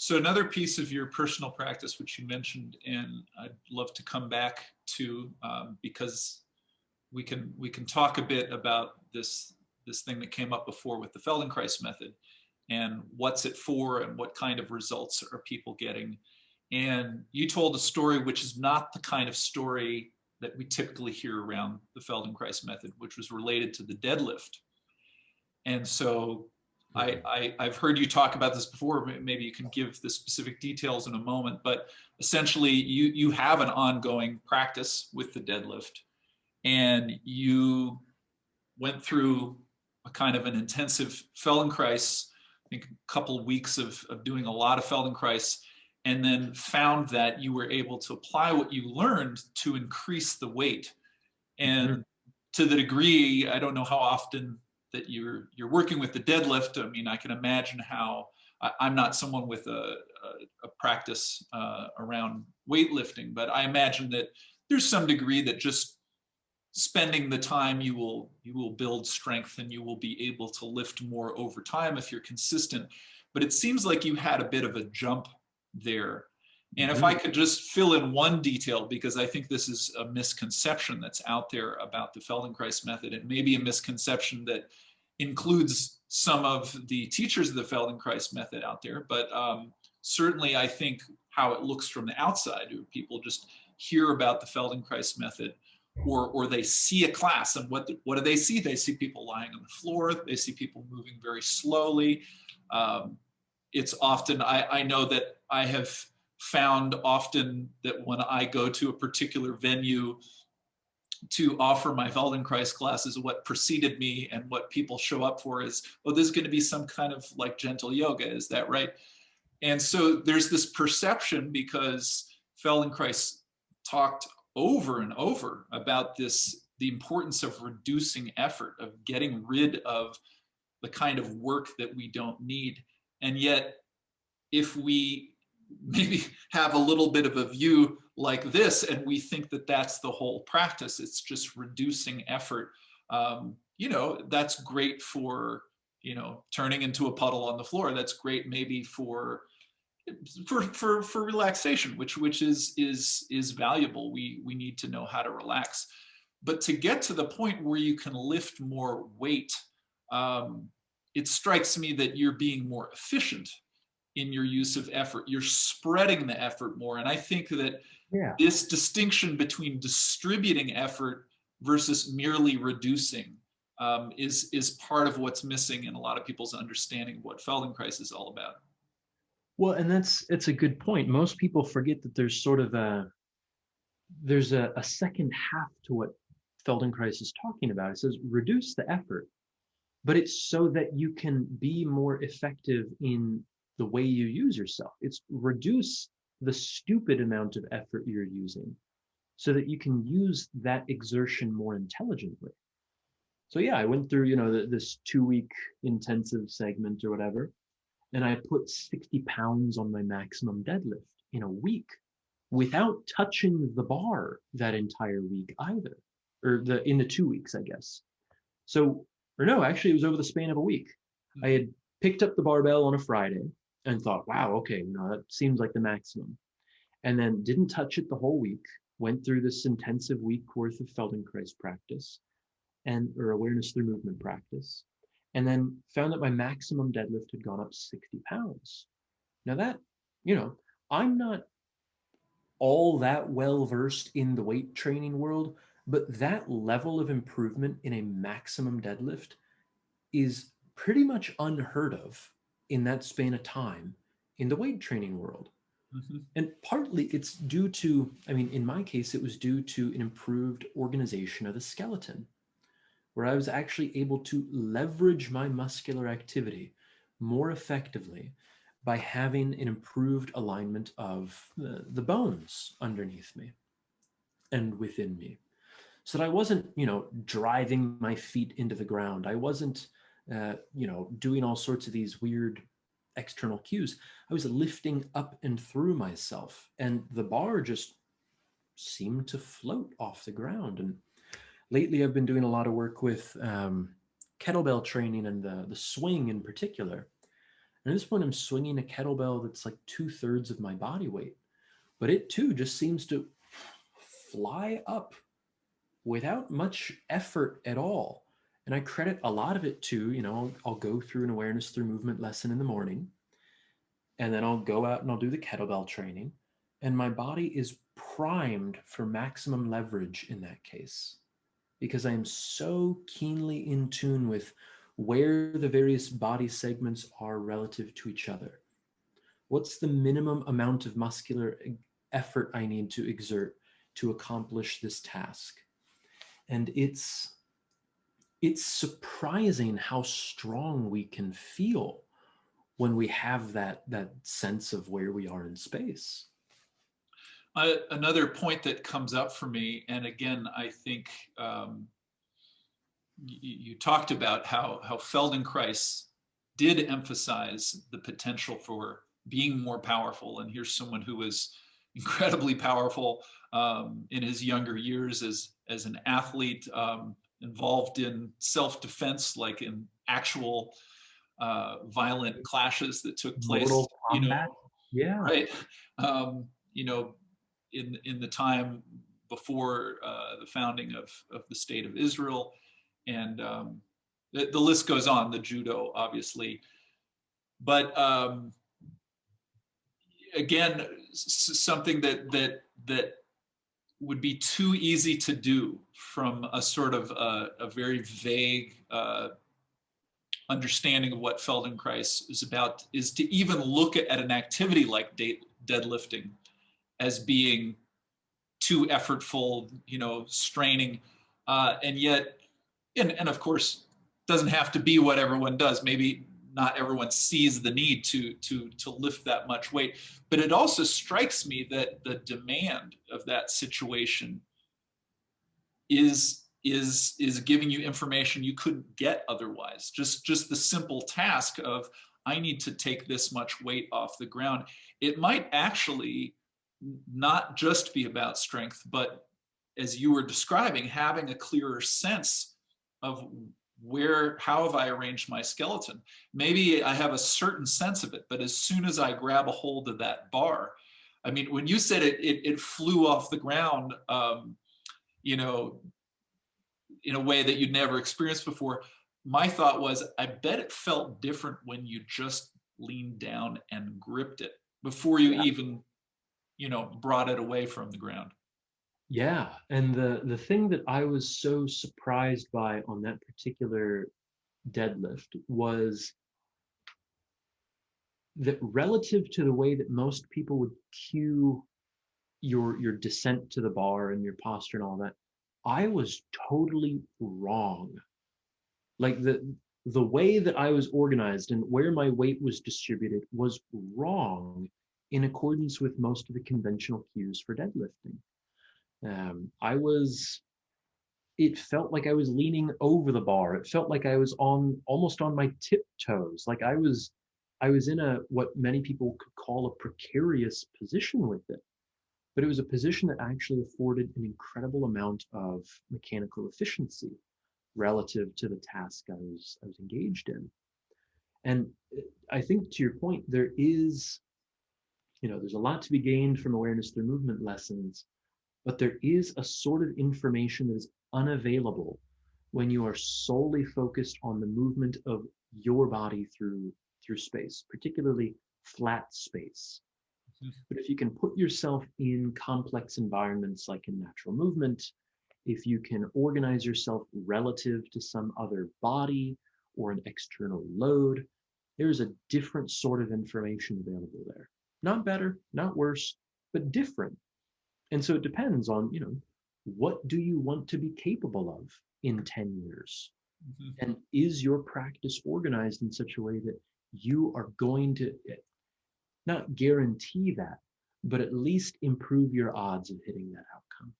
So another piece of your personal practice, which you mentioned, and I'd love to come back to, because we can talk a bit about this thing that came up before with the Feldenkrais method, and what's it for, and what kind of results are people getting. And you told a story which is not the kind of story that we typically hear around the Feldenkrais method, which was related to the deadlift. And so I've heard you talk about this before. Maybe you can give the specific details in a moment, but essentially you have an ongoing practice with the deadlift, and you went through a kind of an intensive Feldenkrais, I think a couple of weeks of doing a lot of Feldenkrais, and then found that you were able to apply what you learned to increase the weight. And to the degree, I don't know how often that you're working with the deadlift. I mean, I can imagine how I'm not someone with a practice around weightlifting, but I imagine that there's some degree that just spending the time, you will build strength, and you will be able to lift more over time if you're consistent. But it seems like you had a bit of a jump there. And if I could just fill in one detail, because I think this is a misconception that's out there about the Feldenkrais method, and maybe a misconception that includes some of the teachers of the Feldenkrais method out there, but certainly I think how it looks from the outside, people just hear about the Feldenkrais method, or they see a class, and what do they see? They see people lying on the floor, they see people moving very slowly. It's often, I know that I have found often that when I go to a particular venue to offer my Feldenkrais classes, what preceded me and what people show up for is, oh, this is going to be some kind of like gentle yoga, is that right? And so there's this perception, because Feldenkrais talked over and over about this, the importance of reducing effort, of getting rid of the kind of work that we don't need. And yet, if we maybe have a little bit of a view like this, and we think that that's the whole practice, it's just reducing effort, that's great for, turning into a puddle on the floor. That's great maybe for relaxation, which is valuable. We need to know how to relax. But to get to the point where you can lift more weight, it strikes me that you're being more efficient in your use of effort. You're spreading the effort more. And I think that this distinction between distributing effort versus merely reducing is part of what's missing in a lot of people's understanding of what Feldenkrais is all about. Well, and it's a good point. Most people forget that there's sort of a second half to what Feldenkrais is talking about. It says reduce the effort, but it's so that you can be more effective in the way you use yourself. It's reduce the stupid amount of effort you're using so that you can use that exertion more intelligently. So yeah, I went through, this 2-week intensive segment or whatever, and I put 60 pounds on my maximum deadlift in a week without touching the bar that entire week either, or in the 2 weeks, I guess. So, or no, actually it was over the span of a week. I had picked up the barbell on a Friday and thought, wow, okay, that seems like the maximum. And then didn't touch it the whole week, went through this intensive week worth of Feldenkrais practice or awareness through movement practice, and then found that my maximum deadlift had gone up 60 pounds. Now that, I'm not all that well versed in the weight training world, but that level of improvement in a maximum deadlift is pretty much unheard of in that span of time in the weight training world. And partly it's due to, in my case, it was due to an improved organization of the skeleton, where I was actually able to leverage my muscular activity more effectively by having an improved alignment of the bones underneath me and within me. So that I wasn't, driving my feet into the ground. I wasn't, doing all sorts of these weird external cues. I was lifting up and through myself, and the bar just seemed to float off the ground. And lately I've been doing a lot of work with kettlebell training and the swing in particular. And at this point, I'm swinging a kettlebell that's like 2/3 of my body weight, but it too just seems to fly up without much effort at all. And I credit a lot of it to, I'll go through an awareness through movement lesson in the morning, and then I'll go out and I'll do the kettlebell training, and my body is primed for maximum leverage in that case because I am so keenly in tune with where the various body segments are relative to each other. What's the minimum amount of muscular effort I need to exert to accomplish this task? And it's surprising how strong we can feel when we have that sense of where we are in space. Another point that comes up for me, and again, I think you talked about how Feldenkrais did emphasize the potential for being more powerful. And here's someone who was incredibly powerful in his younger years as an athlete, involved in self-defense, like in actual violent clashes that took place, Mortal Kombat. Yeah. right? You know, in the time before the founding of the state of Israel, and the list goes on. The judo, obviously, but again, something that would be too easy to do from a sort of a very vague understanding of what Feldenkrais is about, is to even look at an activity like deadlifting as being too effortful, straining, and yet, and of course, doesn't have to be what everyone does. Maybe not everyone sees the need to lift that much weight, but it also strikes me that the demand of that situation is giving you information you couldn't get otherwise. Just the simple task of, I need to take this much weight off the ground. It might actually not just be about strength, but as you were describing, having a clearer sense of how have I arranged my skeleton? Maybe I have a certain sense of it, but as soon as I grab a hold of that bar, I mean, when you said it flew off the ground, in a way that you'd never experienced before, my thought was, I bet it felt different when you just leaned down and gripped it before you even, brought it away from the ground. Yeah, and the thing that I was so surprised by on that particular deadlift was that relative to the way that most people would cue your descent to the bar and your posture and all that, I was totally wrong. Like the way that I was organized and where my weight was distributed was wrong in accordance with most of the conventional cues for deadlifting. It felt like I was leaning over the bar. It felt like I was almost on my tiptoes. Like I was in what many people could call a precarious position with it. But it was a position that actually afforded an incredible amount of mechanical efficiency relative to the task I was engaged in. And I think, to your point, there's a lot to be gained from awareness through movement lessons, but there is a sort of information that is unavailable when you are solely focused on the movement of your body through space, particularly flat space. But if you can put yourself in complex environments like in natural movement, if you can organize yourself relative to some other body or an external load, there's a different sort of information available there. Not better, not worse, but different. And so it depends on, what do you want to be capable of in 10 years? Mm-hmm. And is your practice organized in such a way that you are going to not guarantee that, but at least improve your odds of hitting that outcome?